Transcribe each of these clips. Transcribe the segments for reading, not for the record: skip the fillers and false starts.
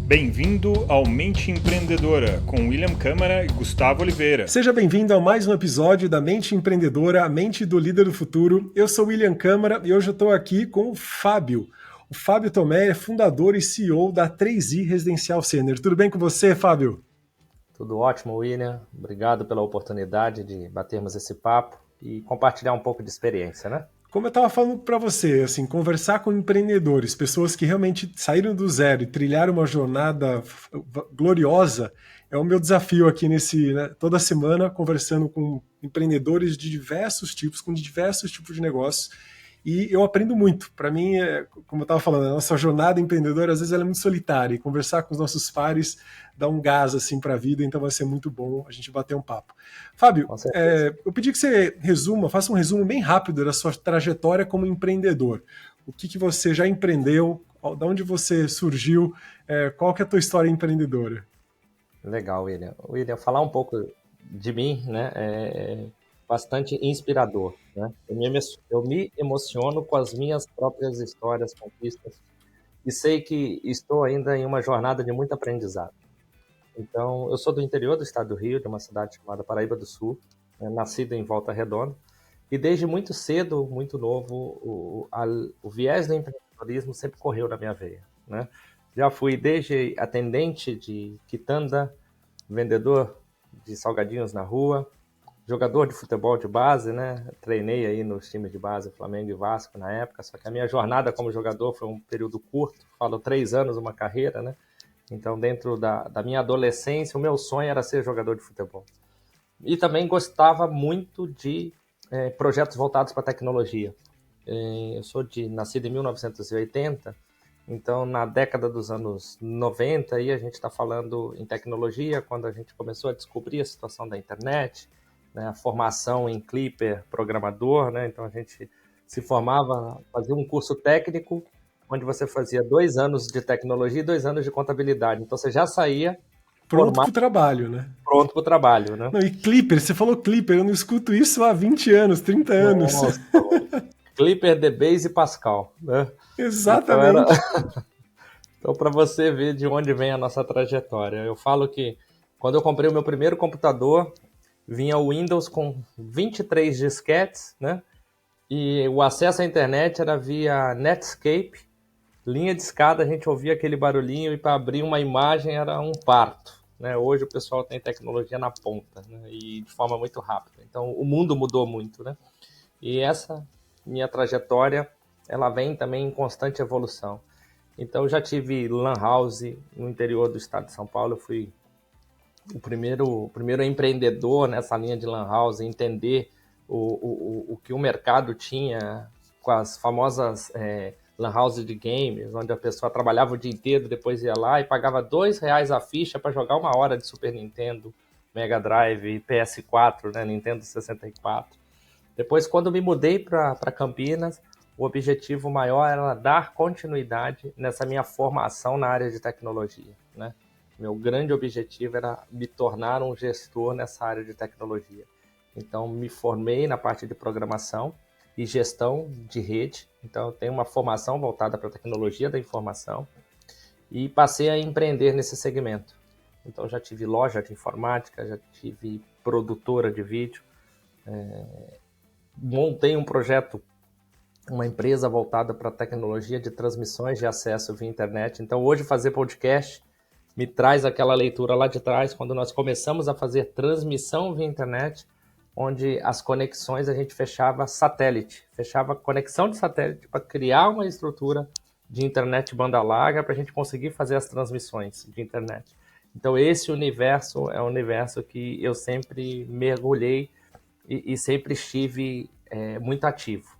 Bem-vindo ao Mente Empreendedora, com William Câmara e Gustavo Oliveira. Seja bem-vindo a mais um episódio da Mente Empreendedora, a mente do líder do futuro. Eu sou William Câmara e hoje eu estou aqui com o Fábio. O Fábio Tomé é fundador e CEO da 3i Residencial Sênior. Tudo bem com você, Fábio? Tudo ótimo, William. Obrigado pela oportunidade de batermos esse papo e compartilhar um pouco de experiência, né? Como eu estava falando para você, assim, conversar com empreendedores, pessoas que realmente saíram do zero e trilharam uma jornada gloriosa, é o meu desafio aqui toda semana, conversando com empreendedores de diversos tipos, com diversos tipos de negócios. E eu aprendo muito. Para mim, como eu estava falando, a nossa jornada empreendedora, às vezes, ela é muito solitária. E conversar com os nossos pares dá um gás assim, para a vida, então vai ser muito bom a gente bater um papo. Fábio, eu pedi que você faça um resumo bem rápido da sua trajetória como empreendedor. O que você já empreendeu, de onde você surgiu, qual que é a tua história empreendedora? Legal, William. William, falar um pouco de mim, né, é bastante inspirador, né? Eu me emociono com as minhas próprias histórias, conquistas, e sei que estou ainda em uma jornada de muito aprendizado. Então, eu sou do interior do estado do Rio, de uma cidade chamada Paraíba do Sul, nascido em Volta Redonda, e desde muito cedo, muito novo, o viés do empreendedorismo sempre correu na minha veia, né? Já fui desde atendente de quitanda, vendedor de salgadinhos na rua, jogador de futebol de base, né? Treinei aí nos times de base, Flamengo e Vasco na época, só que a minha jornada como jogador foi um período curto, falo 3 anos, uma carreira, né? Então, dentro da minha adolescência, o meu sonho era ser jogador de futebol. E também gostava muito de projetos voltados para a tecnologia. Eu sou nascido em 1980, então na década dos anos 90, aí a gente está falando em tecnologia, quando a gente começou a descobrir a situação da internet, né, a formação em Clipper, programador, né, então a gente se formava, fazia um curso técnico, onde você fazia 2 anos de tecnologia e 2 anos de contabilidade. Então você já saía Pronto para o trabalho, né? Pronto para o trabalho, né? Não, e Clipper, você falou Clipper, eu não escuto isso há 20 anos, 30 anos. Nossa, Clipper, DBase e Pascal, né? Exatamente. Então, para você ver de onde vem a nossa trajetória, eu falo que quando eu comprei o meu primeiro computador, vinha o Windows com 23 disquetes, né? E o acesso à internet era via Netscape, linha de escada, a gente ouvia aquele barulhinho e para abrir uma imagem era um parto, né? Hoje o pessoal tem tecnologia na ponta, né? E de forma muito rápida. Então o mundo mudou muito, né? E essa minha trajetória, ela vem também em constante evolução. Então eu já tive lan house no interior do estado de São Paulo, eu fui o primeiro empreendedor nessa linha de lan house, entender o que o mercado tinha com as famosas lan house de games, onde a pessoa trabalhava o dia inteiro, depois ia lá e pagava R$ 2 a ficha para jogar 1 hora de Super Nintendo, Mega Drive e PS4, né, Nintendo 64. Depois, quando me mudei para Campinas, o objetivo maior era dar continuidade nessa minha formação na área de tecnologia, né? Meu grande objetivo era me tornar um gestor nessa área de tecnologia. Então, me formei na parte de programação e gestão de rede. Então, eu tenho uma formação voltada para a tecnologia da informação e passei a empreender nesse segmento. Então, já tive loja de informática, já tive produtora de vídeo, montei um projeto, uma empresa voltada para a tecnologia de transmissões de acesso via internet. Então, hoje, fazer podcast me traz aquela leitura lá de trás, quando nós começamos a fazer transmissão via internet, onde as conexões a gente fechava satélite, fechava conexão de satélite para criar uma estrutura de internet banda larga para a gente conseguir fazer as transmissões de internet. Então esse universo é um universo que eu sempre mergulhei e sempre estive muito ativo.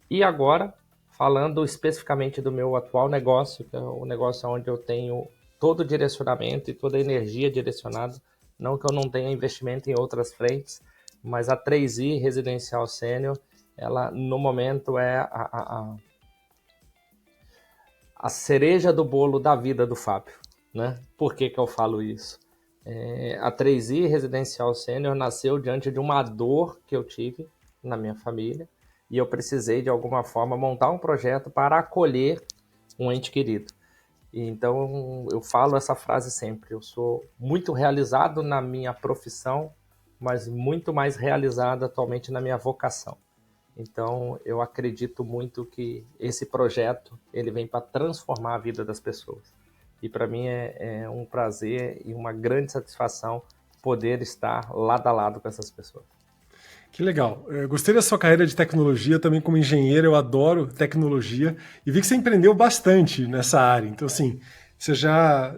E agora, falando especificamente do meu atual negócio, que é o negócio onde eu tenho todo o direcionamento e toda a energia direcionada, não que eu não tenha investimento em outras frentes, mas a 3i Residencial Sênior, ela no momento é a cereja do bolo da vida do Fábio, né? Por que eu falo isso? A 3i Residencial Sênior nasceu diante de uma dor que eu tive na minha família e eu precisei de alguma forma montar um projeto para acolher um ente querido. E então eu falo essa frase sempre: eu sou muito realizado na minha profissão, mas muito mais realizado atualmente na minha vocação. Então eu acredito muito que esse projeto ele vem para transformar a vida das pessoas. E para mim é um prazer e uma grande satisfação poder estar lado a lado com essas pessoas. Que legal. Eu gostei da sua carreira de tecnologia, também como engenheiro, eu adoro tecnologia e vi que você empreendeu bastante nessa área. Então, assim, você já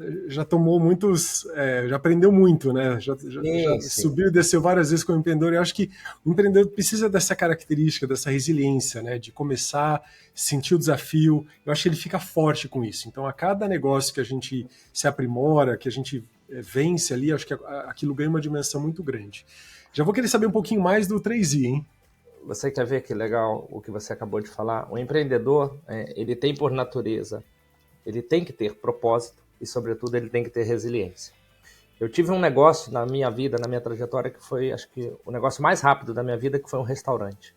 tomou muitos, já aprendeu muito, né? Já Sim, sim. subiu e desceu várias vezes como empreendedor. E eu acho que o empreendedor precisa dessa característica, dessa resiliência, né? De começar, sentir o desafio. Eu acho que ele fica forte com isso. Então, a cada negócio que a gente se aprimora, que a gente vence ali, acho que aquilo ganha uma dimensão muito grande. Já vou querer saber um pouquinho mais do 3i, hein? Você quer ver que legal o que você acabou de falar? O empreendedor, ele tem por natureza, ele tem que ter propósito e, sobretudo, ele tem que ter resiliência. Eu tive um negócio na minha vida, na minha trajetória, que foi, acho que, o negócio mais rápido da minha vida, que foi um restaurante.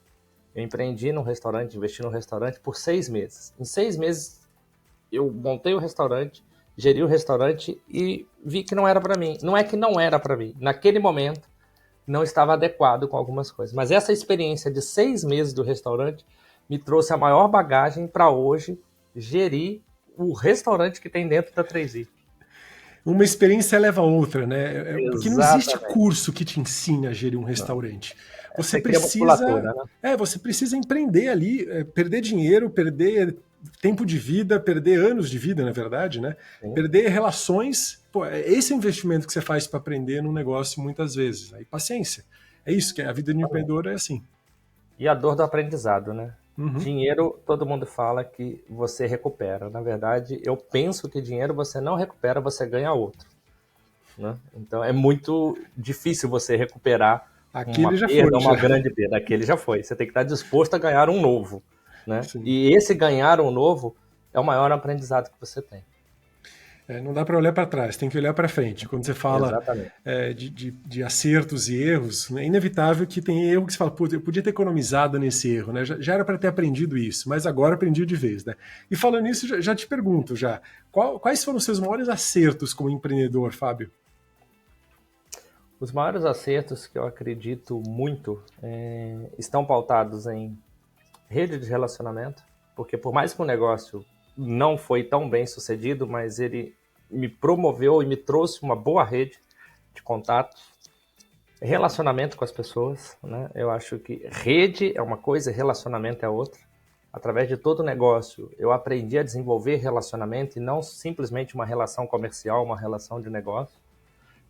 Eu empreendi num restaurante, investi num restaurante por 6 meses. Em 6 meses, eu montei o restaurante, geri o restaurante e vi que não era para mim. Não é que não era para mim. Naquele momento, não estava adequado com algumas coisas. Mas essa experiência de 6 meses do restaurante me trouxe a maior bagagem para hoje gerir o restaurante que tem dentro da 3i. Uma experiência leva a outra, né? Porque não existe Exatamente. curso que te ensine a gerir um restaurante. Você Você cria musculatura, né? você precisa empreender ali, perder dinheiro, perder tempo de vida, perder anos de vida, na verdade, né? Sim. Perder relações. Pô, esse é o investimento que você faz para aprender num negócio muitas vezes. Aí, paciência. É isso que a vida de empreendedor é assim. E a dor do aprendizado, né? Uhum. Dinheiro, todo mundo fala que você recupera. Na verdade, eu penso que dinheiro você não recupera, você ganha outro. Né? Então é muito difícil você recuperar uma Aquele já perda, foi, já. uma grande perda. Aquele já foi. Você tem que estar disposto a ganhar um novo. Né? Sim. E esse ganhar um novo é o maior aprendizado que você tem. Não dá para olhar para trás, tem que olhar para frente. Quando você fala Exatamente. de acertos e erros, é inevitável que tem erro que você fala, putz, eu podia ter economizado nesse erro, né? Já era para ter aprendido isso, mas agora aprendi de vez, né? E falando nisso, já te pergunto já, quais foram os seus maiores acertos como empreendedor, Fábio? Os maiores acertos que eu acredito muito estão pautados em rede de relacionamento, porque por mais que o negócio não foi tão bem sucedido, mas ele me promoveu e me trouxe uma boa rede de contatos, relacionamento com as pessoas, né? Eu acho que rede é uma coisa e relacionamento é outra. Através de todo o negócio, eu aprendi a desenvolver relacionamento e não simplesmente uma relação comercial, uma relação de negócio,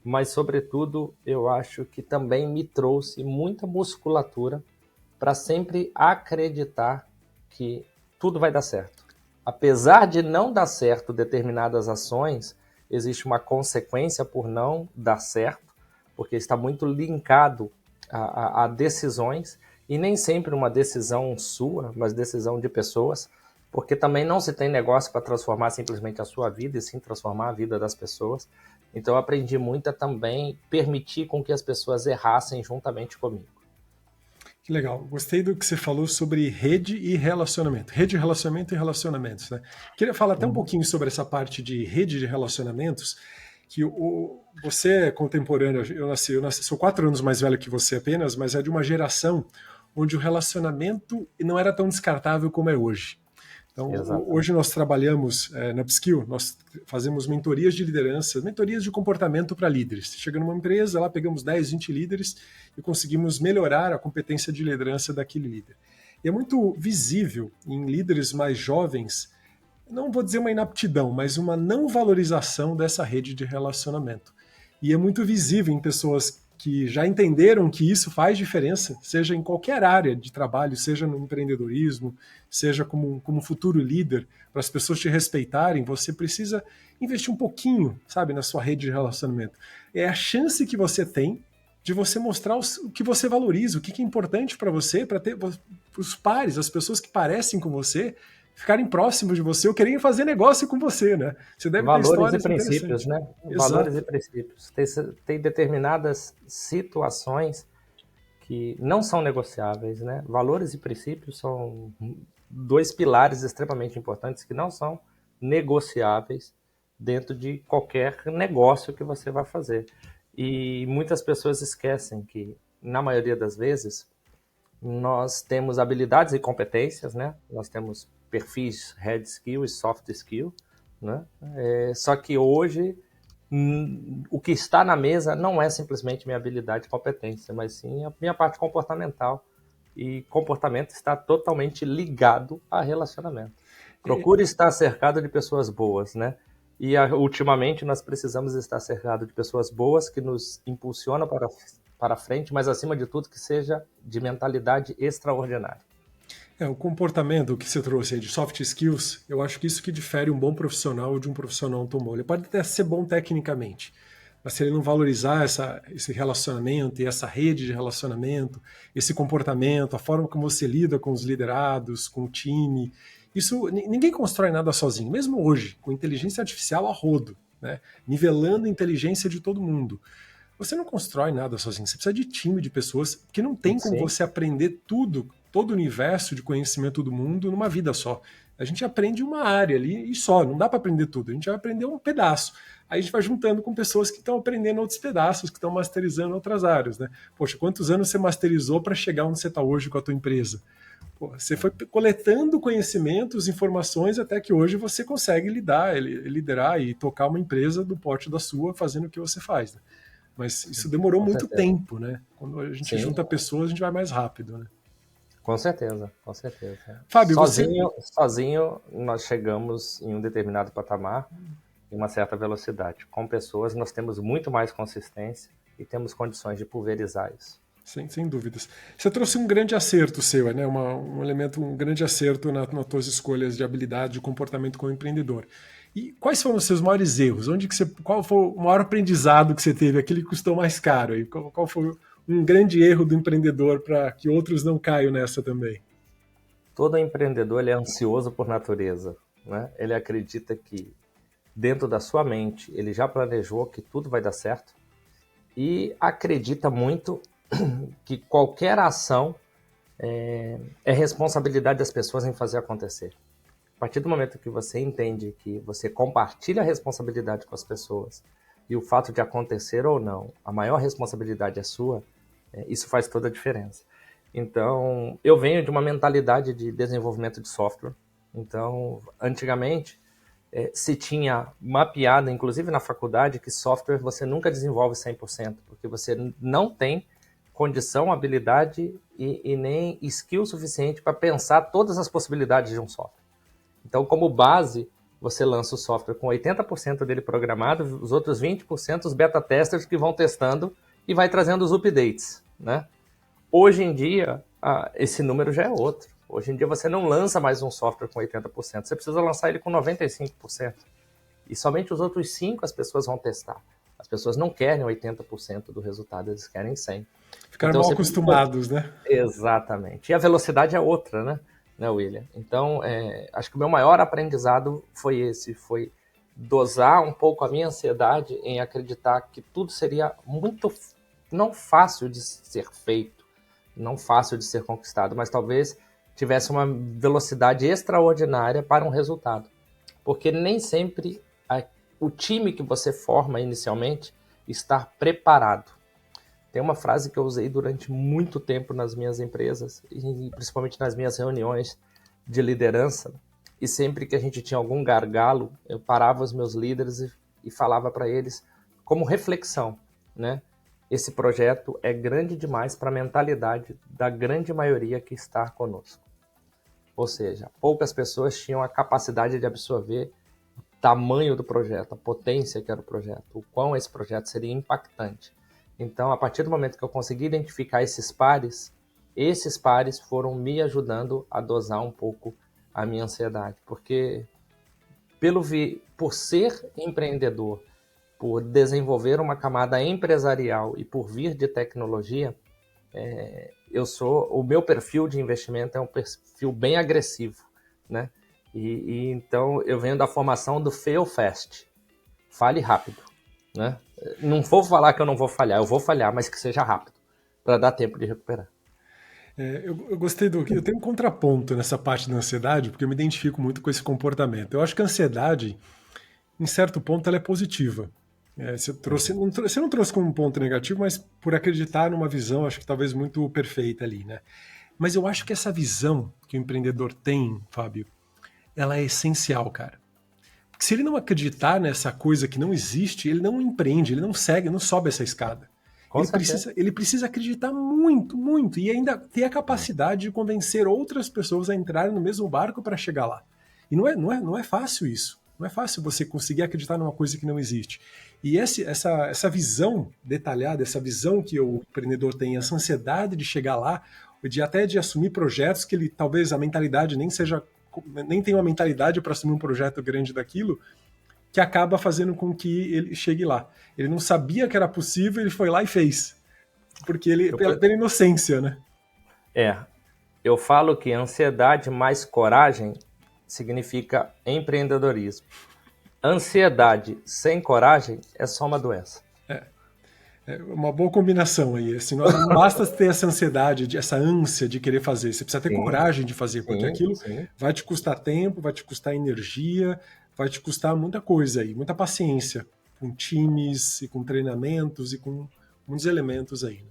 mas sobretudo eu acho que também me trouxe muita musculatura para sempre acreditar que tudo vai dar certo. Apesar de não dar certo determinadas ações, existe uma consequência por não dar certo, porque está muito linkado a decisões, e nem sempre uma decisão sua, mas decisão de pessoas, porque também não se tem negócio para transformar simplesmente a sua vida, e sim transformar a vida das pessoas. Então eu aprendi muito a também permitir com que as pessoas errassem juntamente comigo. Que legal. Gostei do que você falou sobre rede e relacionamento. Rede, relacionamento e relacionamentos, né? Queria falar até um pouquinho sobre essa parte de rede de relacionamentos, que você é contemporâneo, eu nasci, sou 4 anos mais velho que você apenas, mas é de uma geração onde o relacionamento não era tão descartável como é hoje. Então, Exatamente. hoje nós trabalhamos na Upskill, nós fazemos mentorias de liderança, mentorias de comportamento para líderes. Chega numa empresa, lá pegamos 10, 20 líderes e conseguimos melhorar a competência de liderança daquele líder. E é muito visível em líderes mais jovens, não vou dizer uma inaptidão, mas uma não valorização dessa rede de relacionamento. E é muito visível em pessoas que já entenderam que isso faz diferença, seja em qualquer área de trabalho, seja no empreendedorismo, seja como futuro líder, para as pessoas te respeitarem, você precisa investir um pouquinho, sabe, na sua rede de relacionamento. É a chance que você tem de você mostrar o que você valoriza, o que é importante para você, para ter os pares, as pessoas que parecem com você, ficarem próximos de você ou querem fazer negócio com você, né? Você deve ter Valores e histórias princípios, interessantes. né? Valores Exato. e princípios. Tem determinadas situações que não são negociáveis, né? Valores e princípios são dois pilares extremamente importantes que não são negociáveis. dentro de qualquer negócio que você vai fazer. E muitas pessoas esquecem que, na maioria das vezes, nós temos habilidades e competências, né? Nós temos perfis hard skill e soft skill, né? Só que hoje o que está na mesa não é simplesmente minha habilidade e competência, mas sim a minha parte comportamental. E comportamento está totalmente ligado a relacionamento. Procure estar cercado de pessoas boas, né? E ultimamente nós precisamos estar cercado de pessoas boas que nos impulsionam para frente, mas acima de tudo que seja de mentalidade extraordinária. O comportamento que você trouxe aí de soft skills, eu acho que isso que difere um bom profissional de um profissional automóvel. Ele pode até ser bom tecnicamente, mas se ele não valorizar esse relacionamento e essa rede de relacionamento, esse comportamento, a forma como você lida com os liderados, com o time, ninguém constrói nada sozinho, mesmo hoje, com inteligência artificial a rodo, né? Nivelando a inteligência de todo mundo. Você não constrói nada sozinho, você precisa de time de pessoas que não tem como você aprender tudo, todo o universo de conhecimento do mundo numa vida só. A gente aprende uma área ali e só, não dá para aprender tudo, a gente vai aprender um pedaço. Aí a gente vai juntando com pessoas que estão aprendendo outros pedaços, que estão masterizando outras áreas, né? Poxa, quantos anos você masterizou para chegar onde você está hoje com a tua empresa? Pô, você foi coletando conhecimentos, informações, até que hoje você consegue liderar e tocar uma empresa do porte da sua, fazendo o que você faz, né? Mas isso demorou muito tempo, né? Quando a gente junta pessoas, a gente vai mais rápido, né? Com certeza, com certeza. Fábio, sozinho nós chegamos em um determinado patamar, em uma certa velocidade. Com pessoas nós temos muito mais consistência e temos condições de pulverizar isso. Sem dúvidas. Você trouxe um grande acerto seu, né? Um grande acerto nas tuas escolhas de habilidade, de comportamento como empreendedor. E quais foram os seus maiores erros? Qual foi o maior aprendizado que você teve? Aquele que custou mais caro? E qual foi um grande erro do empreendedor para que outros não caiam nessa também? Todo empreendedor ele é ansioso por natureza, né? Ele acredita que dentro da sua mente ele já planejou que tudo vai dar certo e acredita muito que qualquer ação é responsabilidade das pessoas em fazer acontecer. A partir do momento que você entende que você compartilha a responsabilidade com as pessoas e o fato de acontecer ou não, a maior responsabilidade é sua, isso faz toda a diferença. Então, eu venho de uma mentalidade de desenvolvimento de software. Então, antigamente, se tinha mapeado, inclusive na faculdade, que software você nunca desenvolve 100%, porque você não tem condição, habilidade e nem skill suficiente para pensar todas as possibilidades de um software. Então, como base, você lança o software com 80% dele programado, os outros 20% os beta testers que vão testando e vai trazendo os updates, né? Hoje em dia, esse número já é outro. Hoje em dia você não lança mais um software com 80%, você precisa lançar ele com 95%. E somente os outros 5% as pessoas vão testar. As pessoas não querem 80% do resultado, eles querem 100%. Ficaram então, mal acostumados, né? Exatamente. E a velocidade é outra, né, William? Então, acho que o meu maior aprendizado foi esse, foi dosar um pouco a minha ansiedade em acreditar que tudo seria muito, não fácil de ser feito, não fácil de ser conquistado, mas talvez tivesse uma velocidade extraordinária para um resultado. Porque nem sempre o time que você forma inicialmente está preparado. Tem uma frase que eu usei durante muito tempo nas minhas empresas, e principalmente nas minhas reuniões de liderança, e sempre que a gente tinha algum gargalo, eu parava os meus líderes e falava para eles como reflexão, né? Esse projeto é grande demais para a mentalidade da grande maioria que está conosco. Ou seja, poucas pessoas tinham a capacidade de absorver o tamanho do projeto, a potência que era o projeto, o quão esse projeto seria impactante. Então, a partir do momento que eu consegui identificar esses pares foram me ajudando a dosar um pouco a minha ansiedade. Porque, por ser empreendedor, por desenvolver uma camada empresarial e por vir de tecnologia, o meu perfil de investimento é um perfil bem agressivo, né? E então eu venho da formação do fail fast, fale rápido, né? Não vou falar que eu não vou falhar, eu vou falhar, mas que seja rápido, para dar tempo de recuperar. Eu gostei eu tenho um contraponto nessa parte da ansiedade, porque eu me identifico muito com esse comportamento. Eu acho que a ansiedade em certo ponto, ela é positiva. Você não trouxe como um ponto negativo, mas por acreditar numa visão, acho que talvez muito perfeita ali, né? Mas eu acho que essa visão que o empreendedor tem, Fábio, ela é essencial, cara. Porque se ele não acreditar nessa coisa que não existe, ele não empreende, ele não segue, não sobe essa escada. Com certeza. Ele precisa acreditar muito, muito, e ainda ter a capacidade de convencer outras pessoas a entrarem no mesmo barco para chegar lá. E não é fácil isso. Não é fácil você conseguir acreditar numa coisa que não existe. E essa visão detalhada, essa visão que o empreendedor tem, essa ansiedade de chegar lá, até de assumir projetos que ele talvez a mentalidade nem tenha uma mentalidade para assumir um projeto grande daquilo, que acaba fazendo com que ele chegue lá. Ele não sabia que era possível, ele foi lá e fez. Porque pela inocência, né? Eu falo que ansiedade mais coragem significa empreendedorismo. Ansiedade sem coragem é só uma doença. É uma boa combinação aí. Assim, não basta ter essa ansiedade, essa ânsia de querer fazer. Você precisa ter coragem de fazer, porque aquilo vai te custar tempo, vai te custar energia, vai te custar muita coisa aí, muita paciência com times e com treinamentos e com muitos elementos aí.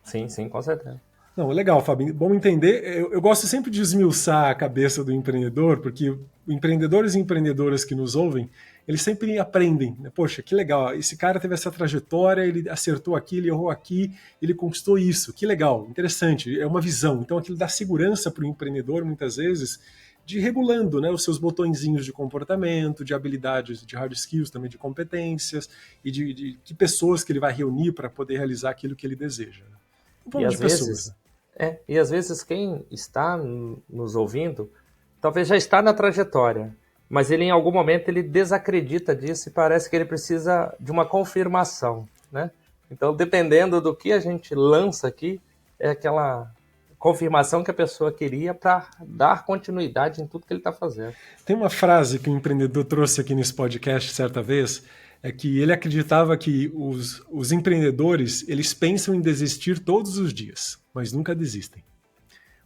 Sim, com certeza. Não, legal, Fabinho. Bom entender. Eu gosto sempre de esmiuçar a cabeça do empreendedor, porque empreendedores e empreendedoras que nos ouvem, eles sempre aprendem. Né? Poxa, que legal, esse cara teve essa trajetória, ele acertou aqui, ele errou aqui, ele conquistou isso. Que legal, interessante, é uma visão. Então aquilo dá segurança para o empreendedor, muitas vezes, de ir regulando, né, os seus botõezinhos de comportamento, de habilidades, de hard skills, também de competências, e de que pessoas que ele vai reunir para poder realizar aquilo que ele deseja. E às vezes quem está nos ouvindo talvez já está na trajetória, mas ele em algum momento ele desacredita disso e parece que ele precisa de uma confirmação, né? Então, dependendo do que a gente lança aqui, é aquela confirmação que a pessoa queria para dar continuidade em tudo que ele está fazendo. Tem uma frase que um empreendedor trouxe aqui nesse podcast certa vez, é que ele acreditava que os empreendedores, eles pensam em desistir todos os dias, mas nunca desistem.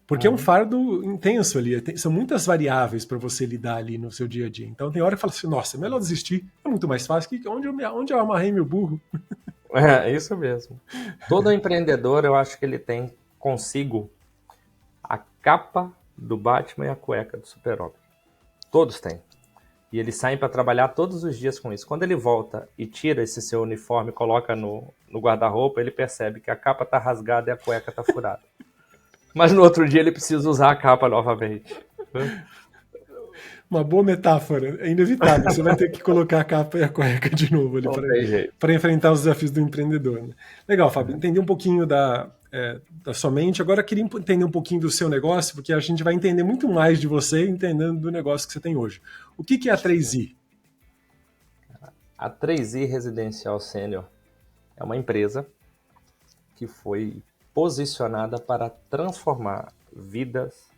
Porque é um fardo intenso ali, são muitas variáveis para você lidar ali no seu dia a dia. Então tem hora que fala assim, nossa, é melhor desistir, é muito mais fácil, onde eu amarrei meu burro? É, isso mesmo. Todo empreendedor, eu acho que ele tem consigo a capa do Batman e a cueca do Super-Homem. Todos têm. E eles saem para trabalhar todos os dias com isso. Quando ele volta e tira esse seu uniforme e coloca no guarda-roupa, ele percebe que a capa está rasgada e a cueca está furada. Mas no outro dia ele precisa usar a capa novamente. Uma boa metáfora. É inevitável. Você vai ter que colocar a capa e a cueca de novo ali para enfrentar os desafios do empreendedor. Né? Legal, Fábio. Entendi um pouquinho da sua mente. Agora eu queria entender um pouquinho do seu negócio, porque a gente vai entender muito mais de você entendendo do negócio que você tem hoje. O que é a 3i? A 3i Residencial Sênior é uma empresa que foi posicionada para transformar vidas,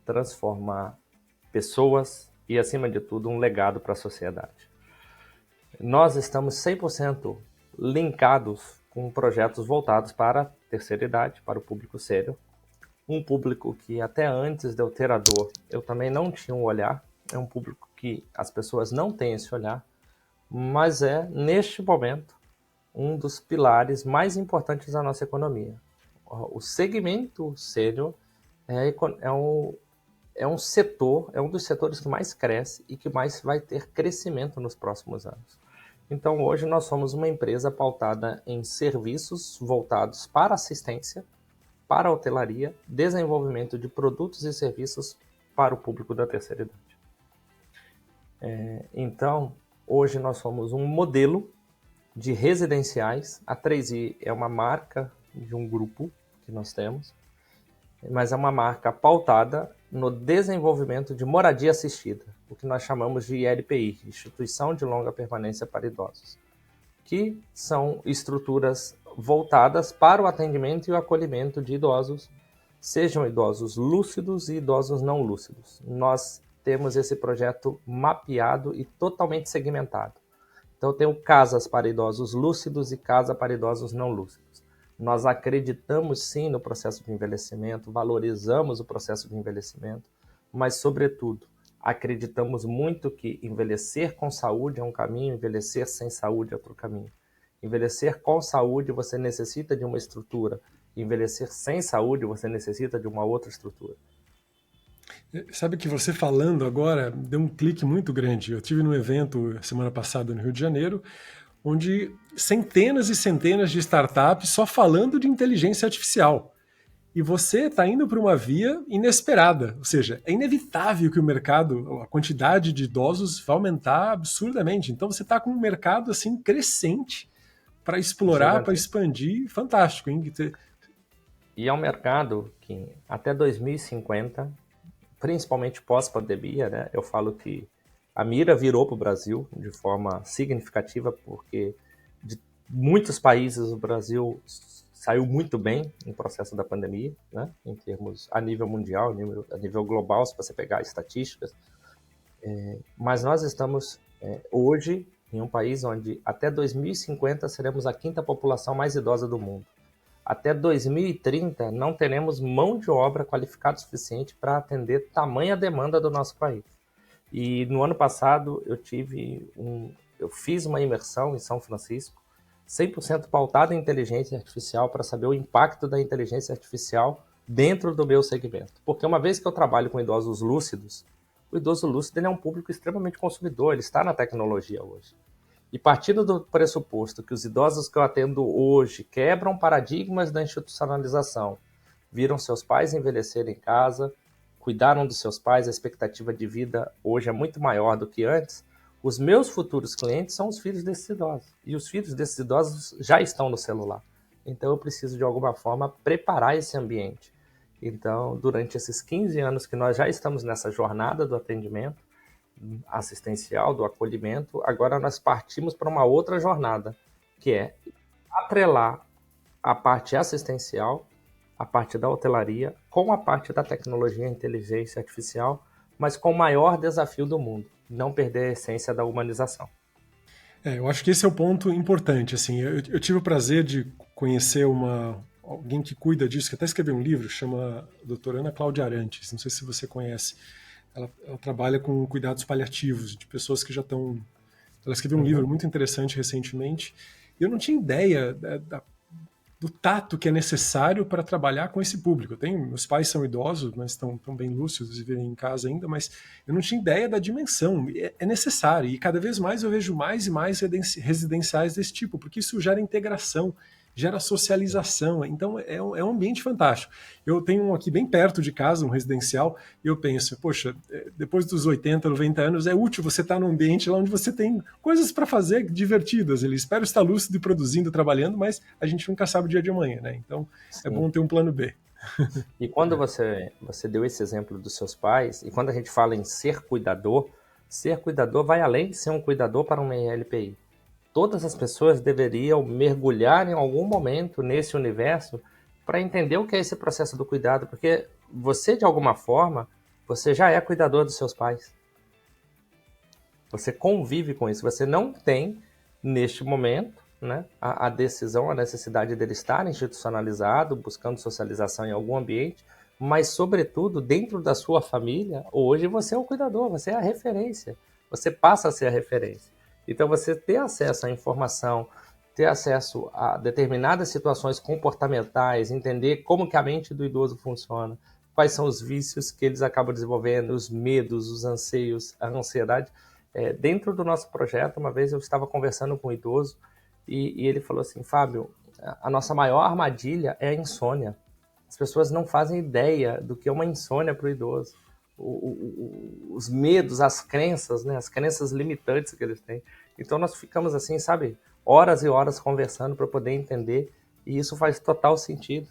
transformar pessoas e, acima de tudo, um legado para a sociedade. Nós estamos 100% linkados com projetos voltados para a terceira idade, para o público sênior. Um público que até antes de eu ter a dor, eu também não tinha um olhar. É um público que as pessoas não têm esse olhar, mas é, neste momento, um dos pilares mais importantes da nossa economia. O segmento sênior é um setor, é um dos setores que mais cresce e que mais vai ter crescimento nos próximos anos. Então, hoje nós somos uma empresa pautada em serviços voltados para assistência, para hotelaria, desenvolvimento de produtos e serviços para o público da terceira idade. Então, hoje nós somos um modelo de residenciais. A 3i é uma marca de um grupo que nós temos, mas é uma marca pautada no desenvolvimento de moradia assistida, o que nós chamamos de ILPI, Instituição de Longa Permanência para Idosos, que são estruturas voltadas para o atendimento e o acolhimento de idosos, sejam idosos lúcidos e idosos não lúcidos. Nós temos esse projeto mapeado e totalmente segmentado. Então, eu tenho casas para idosos lúcidos e casa para idosos não lúcidos. Nós acreditamos sim no processo de envelhecimento, valorizamos o processo de envelhecimento, mas, sobretudo, acreditamos muito que envelhecer com saúde é um caminho, envelhecer sem saúde é outro caminho. Envelhecer com saúde, você necessita de uma estrutura. Envelhecer sem saúde, você necessita de uma outra estrutura. Sabe que você falando agora deu um clique muito grande. Eu tive num evento semana passada no Rio de Janeiro, onde centenas e centenas de startups só falando de inteligência artificial. E você está indo para uma via inesperada, ou seja, é inevitável que o mercado, a quantidade de idosos vai aumentar absurdamente. Então você está com um mercado assim crescente para explorar, para expandir, fantástico, hein? E é um mercado que até 2050, principalmente pós-pandemia, né? Eu falo que a mira virou para o Brasil de forma significativa, porque de muitos países o Brasil saiu muito bem no processo da pandemia, né? Em termos a nível mundial, a nível global, se você pegar estatísticas. Mas nós estamos hoje em um país onde até 2050 seremos a quinta população mais idosa do mundo. Até 2030 não teremos mão de obra qualificada o suficiente para atender tamanha demanda do nosso país. E no ano passado eu fiz uma imersão em São Francisco, 100% pautada em inteligência artificial, para saber o impacto da inteligência artificial dentro do meu segmento. Porque uma vez que eu trabalho com idosos lúcidos, o idoso lúcido ele é um público extremamente consumidor, ele está na tecnologia hoje. E partindo do pressuposto que os idosos que eu atendo hoje quebram paradigmas da institucionalização, viram seus pais envelhecer em casa, cuidaram dos seus pais, a expectativa de vida hoje é muito maior do que antes, os meus futuros clientes são os filhos desses idosos. E os filhos desses idosos já estão no celular. Então eu preciso, de alguma forma, preparar esse ambiente. Então, durante esses 15 anos que nós já estamos nessa jornada do atendimento assistencial, do acolhimento, agora nós partimos para uma outra jornada, que é atrelar a parte assistencial, a parte da hotelaria, com a parte da tecnologia e inteligência artificial, mas com o maior desafio do mundo, não perder a essência da humanização. Eu acho que esse é o ponto importante. Assim, eu tive o prazer de conhecer alguém que cuida disso, que até escreveu um livro, chama a doutora Ana Cláudia Arantes, não sei se você conhece. Ela trabalha com cuidados paliativos, de pessoas que já estão... Ela escreveu um livro muito interessante recentemente, e eu não tinha ideia do tato que é necessário para trabalhar com esse público. Meus pais são idosos, mas estão bem lúcidos e vivem em casa ainda, mas eu não tinha ideia da dimensão. É necessário, e cada vez mais eu vejo mais e mais residenciais desse tipo, porque isso gera integração, gera socialização, então é um ambiente fantástico. Eu tenho um aqui bem perto de casa, um residencial, e eu penso, poxa, depois dos 80, 90 anos, é útil você estar num ambiente lá onde você tem coisas para fazer divertidas. Ele espera estar lúcido e produzindo, trabalhando, mas a gente nunca sabe o dia de amanhã, né? Então é bom ter um plano B. E quando você deu esse exemplo dos seus pais, e quando a gente fala em ser cuidador vai além de ser um cuidador para uma LPI. Todas as pessoas deveriam mergulhar em algum momento nesse universo para entender o que é esse processo do cuidado, porque você, de alguma forma, você já é cuidador dos seus pais. Você convive com isso, você não tem, neste momento, né, a decisão, a necessidade dele estar institucionalizado, buscando socialização em algum ambiente, mas, sobretudo, dentro da sua família, hoje você é o cuidador, você é a referência, você passa a ser a referência. Então, você ter acesso à informação, ter acesso a determinadas situações comportamentais, entender como que a mente do idoso funciona, quais são os vícios que eles acabam desenvolvendo, os medos, os anseios, a ansiedade. Dentro do nosso projeto, uma vez eu estava conversando com um idoso e ele falou assim, Fábio, a nossa maior armadilha é a insônia. As pessoas não fazem ideia do que é uma insônia para o idoso. Os medos, as crenças, né? As crenças limitantes que eles têm. Então nós ficamos assim, sabe, horas e horas conversando para poder entender, e isso faz total sentido,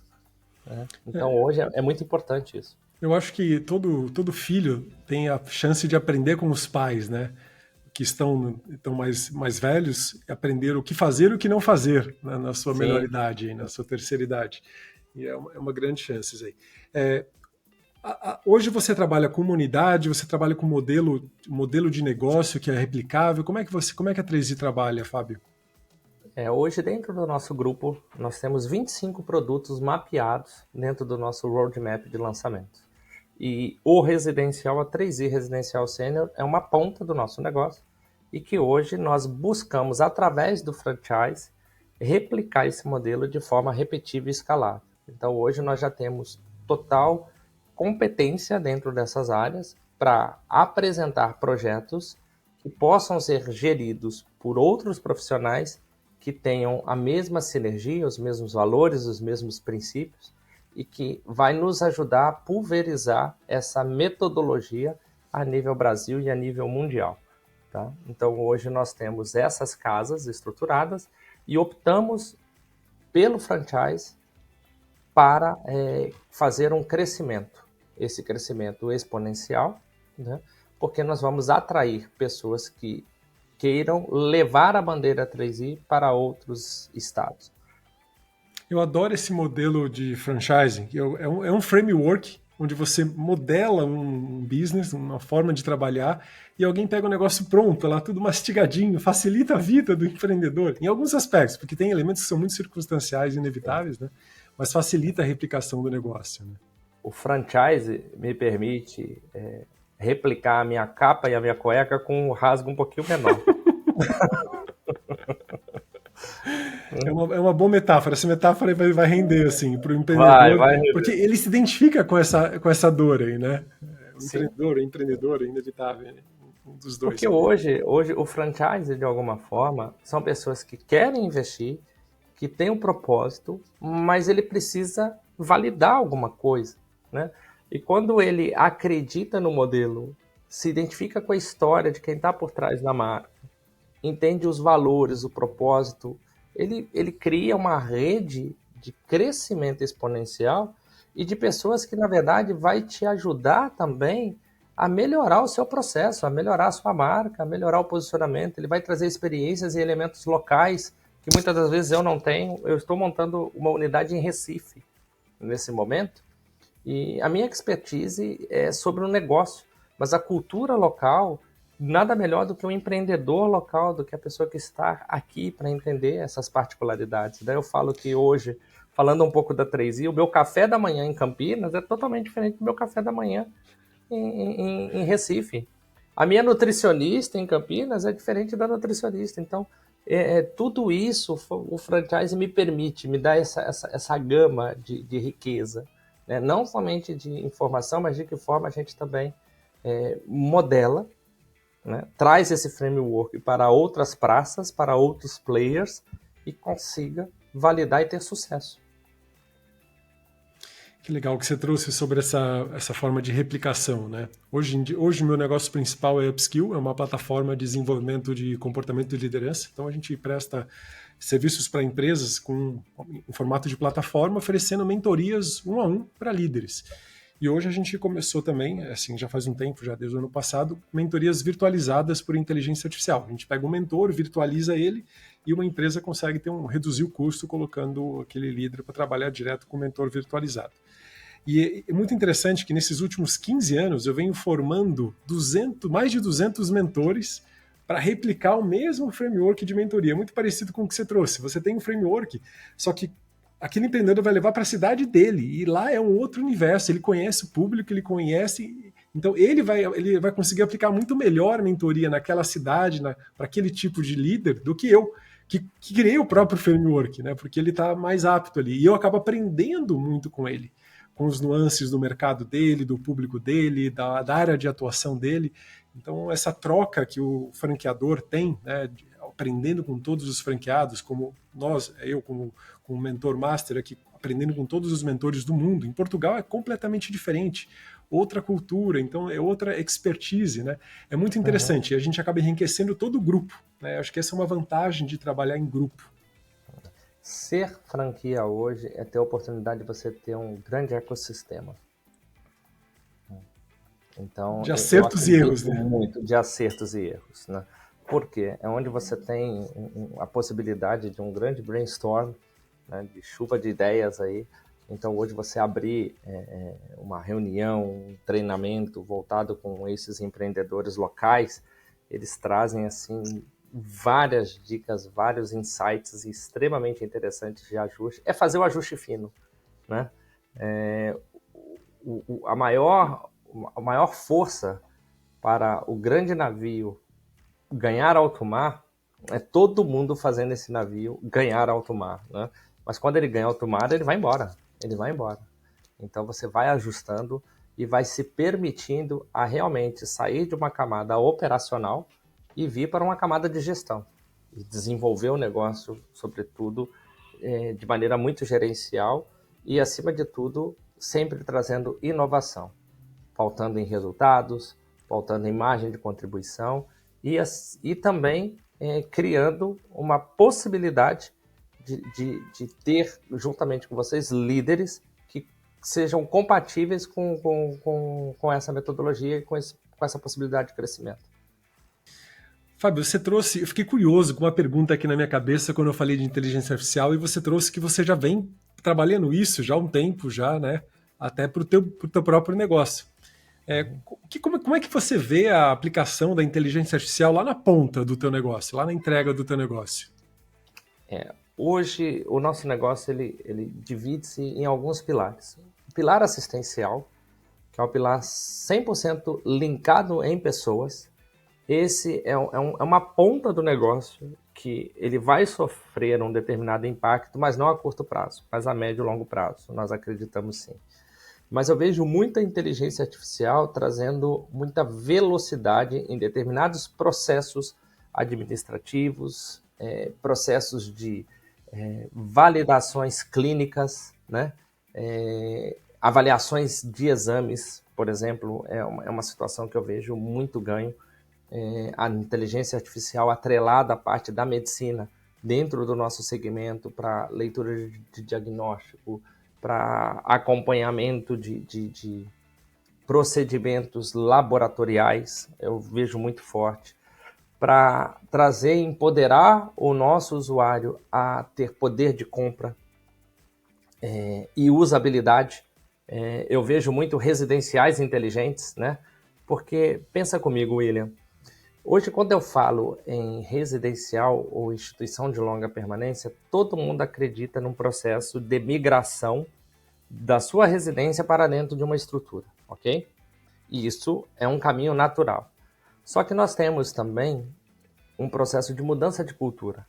né? Então hoje é muito importante isso. Eu acho que todo filho tem a chance de aprender com os pais, né? Que estão mais velhos, aprender o que fazer e o que não fazer, né? Na sua menor idade, na sua terceira idade. E é uma grande chance isso aí. Hoje você trabalha com uma unidade, você trabalha com modelo de negócio que é replicável. Como é que a 3i trabalha, Fábio? Hoje, dentro do nosso grupo, nós temos 25 produtos mapeados dentro do nosso roadmap de lançamento. E o residencial, a 3i Residencial Sênior, é uma ponta do nosso negócio e que hoje nós buscamos, através do franchise, replicar esse modelo de forma repetível e escalável. Então, hoje nós já temos total competência dentro dessas áreas para apresentar projetos que possam ser geridos por outros profissionais que tenham a mesma sinergia, os mesmos valores, os mesmos princípios, e que vai nos ajudar a pulverizar essa metodologia a nível Brasil e a nível mundial. Tá? Então, hoje nós temos essas casas estruturadas e optamos pelo franchise para fazer um crescimento, esse crescimento exponencial, né? Porque nós vamos atrair pessoas que queiram levar a bandeira 3i para outros estados. Eu adoro esse modelo de franchising. É um framework onde você modela um business, uma forma de trabalhar, e alguém pega o negócio pronto, lá tudo mastigadinho, facilita a vida do empreendedor, em alguns aspectos, porque tem elementos que são muito circunstanciais e inevitáveis, né? Mas facilita a replicação do negócio. Né? O franchise me permite replicar a minha capa e a minha cueca com um rasgo um pouquinho menor. É uma boa metáfora. Essa metáfora vai render assim para o empreendedor, Vai porque ele se identifica com essa dor aí, né? O Sim. empreendedor, é inevitável, né? Um dos dois. Porque hoje o franchise, de alguma forma, são pessoas que querem investir, que têm um propósito, mas ele precisa validar alguma coisa, né? E quando ele acredita no modelo, se identifica com a história de quem está por trás da marca, entende os valores, o propósito, ele cria uma rede de crescimento exponencial e de pessoas que, na verdade, vai te ajudar também a melhorar o seu processo, a melhorar a sua marca, a melhorar o posicionamento. Ele vai trazer experiências e elementos locais que muitas das vezes eu não tenho. Eu estou montando uma unidade em Recife nesse momento e a minha expertise é sobre o negócio, mas a cultura local, nada melhor do que um empreendedor local, do que a pessoa que está aqui para entender essas particularidades. Daí eu falo que hoje, falando um pouco da 3i, o meu café da manhã em Campinas é totalmente diferente do meu café da manhã em Recife. A minha nutricionista em Campinas é diferente da nutricionista. Então, tudo isso o franchise me permite, me dá essa gama de riqueza. Né? Não somente de informação, mas de que forma a gente também modela, né? Traz esse framework para outras praças, para outros players e consiga validar e ter sucesso. Que legal que você trouxe sobre essa forma de replicação, né? Hoje meu negócio principal é Upskill, é uma plataforma de desenvolvimento de comportamento de liderança. Então a gente presta serviços para empresas em formato de plataforma, oferecendo mentorias 1 a 1 para líderes. E hoje a gente começou também, assim, já faz um tempo, já desde o ano passado, mentorias virtualizadas por inteligência artificial. A gente pega um mentor, virtualiza ele e uma empresa consegue reduzir o custo colocando aquele líder para trabalhar direto com o mentor virtualizado. E é muito interessante que nesses últimos 15 anos eu venho formando mais de 200 mentores para replicar o mesmo framework de mentoria, muito parecido com o que você trouxe. Você tem um framework, só que aquele empreendedor vai levar para a cidade dele, e lá é um outro universo, ele conhece o público, ele conhece, então ele vai conseguir aplicar muito melhor a mentoria naquela cidade, para aquele tipo de líder, do que eu, que criei o próprio framework, né? Porque ele está mais apto ali, e eu acabo aprendendo muito com ele, com os nuances do mercado dele, do público dele, da área de atuação dele. Então, essa troca que o franqueador tem, né, aprendendo com todos os franqueados, como eu como mentor master aqui, aprendendo com todos os mentores do mundo. Em Portugal é completamente diferente, outra cultura, então é outra expertise, né? É muito interessante, e a gente acaba enriquecendo todo o grupo, né? Acho que essa é uma vantagem de trabalhar em grupo. Ser franquia hoje é ter a oportunidade de você ter um grande ecossistema. Então, de acertos e erros, né? Muito de acertos e erros, né? Por quê? É onde você tem a possibilidade de um grande brainstorm, né, de chuva de ideias aí. Então, hoje você abrir uma reunião, um treinamento voltado com esses empreendedores locais, eles trazem, assim, várias dicas, vários insights extremamente interessantes de ajuste. É fazer o ajuste fino, né? A maior a maior força para o grande navio ganhar alto mar é todo mundo fazendo esse navio ganhar alto mar, né? Mas quando ele ganha alto mar, ele vai embora. Ele vai embora. Então você vai ajustando e vai se permitindo a realmente sair de uma camada operacional e vir para uma camada de gestão. E desenvolver o negócio, sobretudo, de maneira muito gerencial e, acima de tudo, sempre trazendo inovação, pautando em resultados, pautando em margem de contribuição e também criando uma possibilidade de ter, juntamente com vocês, líderes que sejam compatíveis com essa metodologia e com essa possibilidade de crescimento. Fábio, você trouxe, eu fiquei curioso com uma pergunta aqui na minha cabeça quando eu falei de inteligência artificial, e você trouxe que você já vem trabalhando isso já há um tempo, já, né? Até para o teu próprio negócio. Como é que você vê a aplicação da inteligência artificial lá na ponta do teu negócio, lá na entrega do teu negócio? Hoje, o nosso negócio ele divide-se em alguns pilares. O pilar assistencial, que é o pilar 100% linkado em pessoas. Esse é uma ponta do negócio que ele vai sofrer um determinado impacto, mas não a curto prazo, mas a médio e longo prazo. Nós acreditamos sim. Mas eu vejo muita inteligência artificial trazendo muita velocidade em determinados processos administrativos, processos de validações clínicas, né? Avaliações de exames, por exemplo, é uma situação que eu vejo muito ganho. A inteligência artificial atrelada à parte da medicina dentro do nosso segmento para leitura de diagnóstico, para acompanhamento de procedimentos laboratoriais, eu vejo muito forte, para trazer e empoderar o nosso usuário a ter poder de compra e usabilidade. Eu vejo muito residenciais inteligentes, né? Porque, pensa comigo, William, hoje, quando eu falo em residencial ou instituição de longa permanência, todo mundo acredita num processo de migração da sua residência para dentro de uma estrutura, ok? E isso é um caminho natural. Só que nós temos também um processo de mudança de cultura.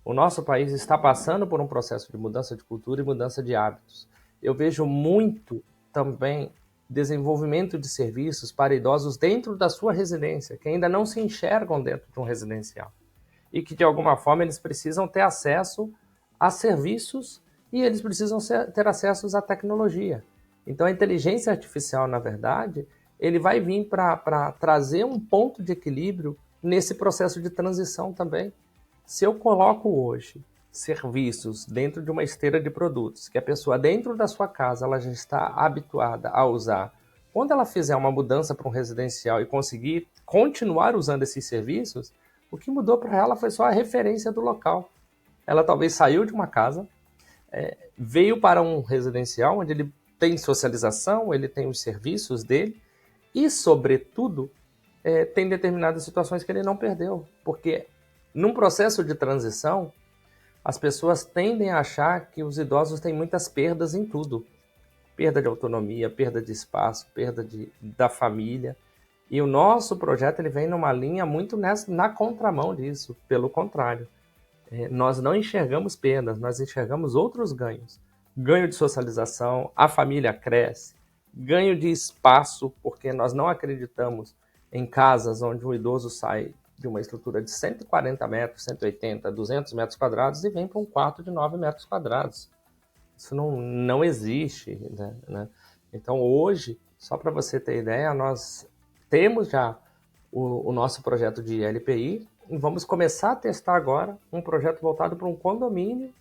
O nosso país está passando por um processo de mudança de cultura e mudança de hábitos. Eu vejo muito também desenvolvimento de serviços para idosos dentro da sua residência, que ainda não se enxergam dentro de um residencial. E que, de alguma forma, eles precisam ter acesso a serviços e eles precisam ter acesso à tecnologia. Então, a inteligência artificial, na verdade, ele vai vir para trazer um ponto de equilíbrio nesse processo de transição também. Se eu coloco hoje serviços dentro de uma esteira de produtos que a pessoa dentro da sua casa ela já está habituada a usar, quando ela fizer uma mudança para um residencial e conseguir continuar usando esses serviços, o que mudou para ela foi só a referência do local. Ela talvez saiu de uma casa, veio para um residencial onde ele tem socialização, ele tem os serviços dele e, sobretudo, tem determinadas situações que ele não perdeu, porque num processo de transição, as pessoas tendem a achar que os idosos têm muitas perdas em tudo. Perda de autonomia, perda de espaço, perda da família. E o nosso projeto ele vem numa linha muito na contramão disso. Pelo contrário, nós não enxergamos perdas, nós enxergamos outros ganhos. Ganho de socialização, a família cresce. Ganho de espaço, porque nós não acreditamos em casas onde um idoso sai de uma estrutura de 140 metros, 180, 200 metros quadrados e vem para um quarto de 9 metros quadrados. Isso não existe, né? Então, hoje, só para você ter ideia, nós temos já o nosso projeto de LPI e vamos começar a testar agora um projeto voltado para um condomínio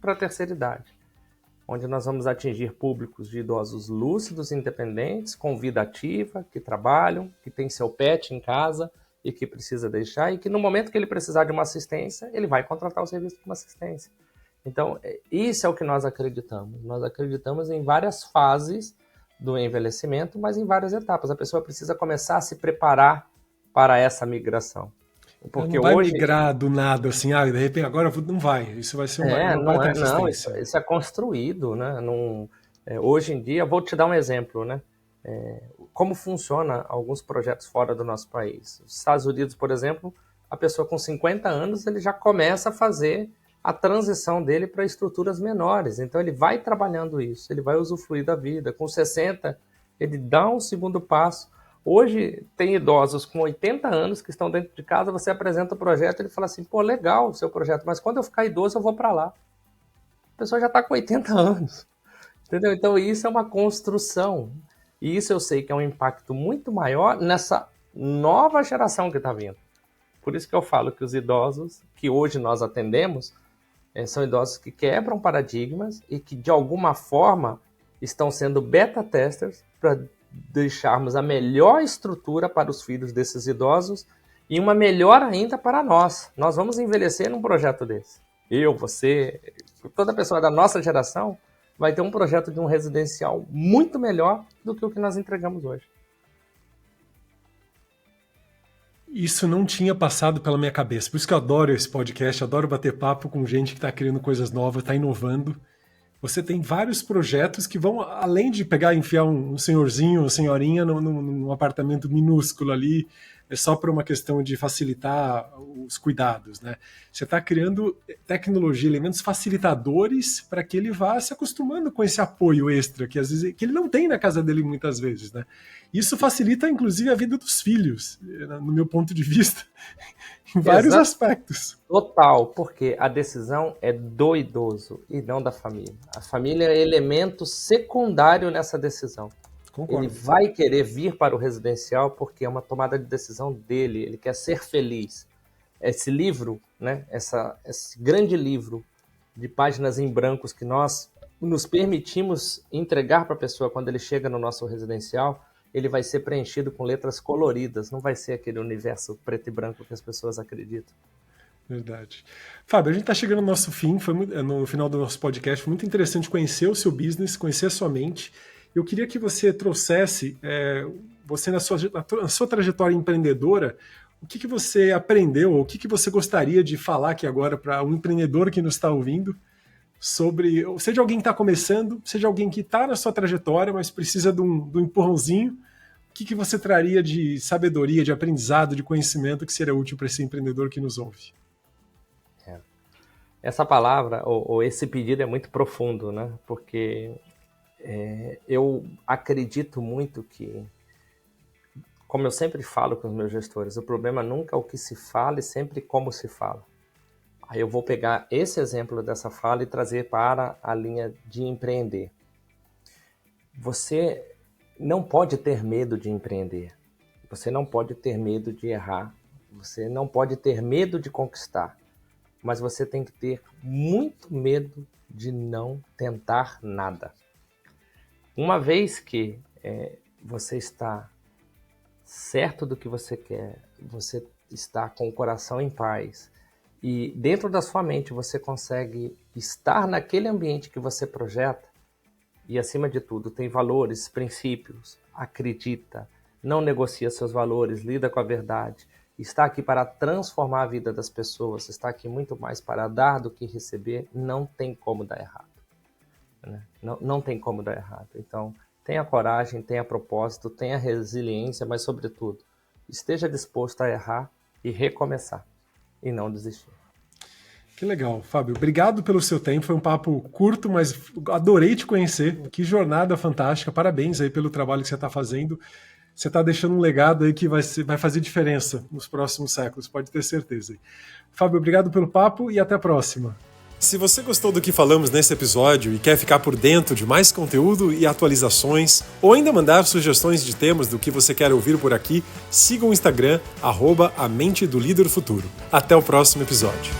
para a terceira idade, onde nós vamos atingir públicos de idosos lúcidos, independentes, com vida ativa, que trabalham, que tem seu pet em casa, e que precisa deixar, e que no momento que ele precisar de uma assistência, ele vai contratar o serviço de uma assistência. Então, isso é o que nós acreditamos. Nós acreditamos em várias fases do envelhecimento, mas em várias etapas. A pessoa precisa começar a se preparar para essa migração. Porque não vai hoje migrar do nada, assim, de repente agora não vai. Isso vai ser uma baita assistência. Isso é construído, né? Hoje em dia, vou te dar um exemplo, né? como funciona alguns projetos fora do nosso país. Os Estados Unidos, por exemplo, a pessoa com 50 anos, ele já começa a fazer a transição dele para estruturas menores. Então ele vai trabalhando isso, ele vai usufruir da vida. Com 60, ele dá um segundo passo. Hoje tem idosos com 80 anos que estão dentro de casa, você apresenta o projeto, ele fala assim, pô, legal o seu projeto, mas quando eu ficar idoso eu vou para lá. A pessoa já está com 80 anos. Entendeu? Então isso é uma construção. E isso eu sei que é um impacto muito maior nessa nova geração que está vindo. Por isso que eu falo que os idosos que hoje nós atendemos são idosos que quebram paradigmas e que de alguma forma estão sendo beta-testers para deixarmos a melhor estrutura para os filhos desses idosos e uma melhor ainda para nós. Nós vamos envelhecer num projeto desse. Eu, você, toda pessoa da nossa geração vai ter um projeto de um residencial muito melhor do que o que nós entregamos hoje. Isso não tinha passado pela minha cabeça. Por isso que eu adoro esse podcast, adoro bater papo com gente que está criando coisas novas, está inovando. Você tem vários projetos que vão, além de pegar e enfiar um senhorzinho ou senhorinha num apartamento minúsculo ali, é só por uma questão de facilitar os cuidados, né? Você está criando tecnologia, elementos facilitadores para que ele vá se acostumando com esse apoio extra, que às vezes que ele não tem na casa dele muitas vezes, né? Isso facilita, inclusive, a vida dos filhos, no meu ponto de vista, em vários aspectos. Total, porque a decisão é do idoso e não da família. A família é elemento secundário nessa decisão. Concordo. Ele vai querer vir para o residencial porque é uma tomada de decisão dele, ele quer ser feliz. Esse livro, né, esse grande livro de páginas em brancos que nós nos permitimos entregar para a pessoa quando ele chega no nosso residencial, ele vai ser preenchido com letras coloridas, não vai ser aquele universo preto e branco que as pessoas acreditam. Verdade. Fábio, a gente está chegando no nosso fim, no final do nosso podcast, foi muito interessante conhecer o seu business, conhecer a sua mente. Eu queria que você trouxesse, você na sua trajetória empreendedora, o que você aprendeu, ou o que você gostaria de falar aqui agora para um empreendedor que nos está ouvindo, sobre, seja alguém que está começando, seja alguém que está na sua trajetória, mas precisa de um empurrãozinho, o que você traria de sabedoria, de aprendizado, de conhecimento que seria útil para esse empreendedor que nos ouve? Essa palavra, ou esse pedido é muito profundo, né? Porque eu acredito muito que, como eu sempre falo com os meus gestores, o problema nunca é o que se fala e sempre como se fala. Aí eu vou pegar esse exemplo dessa fala e trazer para a linha de empreender. Você não pode ter medo de empreender. Você não pode ter medo de errar. Você não pode ter medo de conquistar. Mas você tem que ter muito medo de não tentar nada. Uma vez que você está certo do que você quer, você está com o coração em paz e dentro da sua mente você consegue estar naquele ambiente que você projeta e, acima de tudo, tem valores, princípios, acredita, não negocia seus valores, lida com a verdade, está aqui para transformar a vida das pessoas, está aqui muito mais para dar do que receber, não tem como dar errado. Né? Não tem como dar errado. Então, tenha coragem, tenha propósito, tenha resiliência, mas, sobretudo, esteja disposto a errar e recomeçar, e não desistir. Que legal, Fábio. Obrigado pelo seu tempo. Foi um papo curto, mas adorei te conhecer. Que jornada fantástica. Parabéns aí pelo trabalho que você está fazendo. Você está deixando um legado aí que vai fazer diferença nos próximos séculos, pode ter certeza. Fábio, obrigado pelo papo e até a próxima. Se você gostou do que falamos nesse episódio e quer ficar por dentro de mais conteúdo e atualizações, ou ainda mandar sugestões de temas do que você quer ouvir por aqui, siga o Instagram, @a mente do líder futuro. Até o próximo episódio.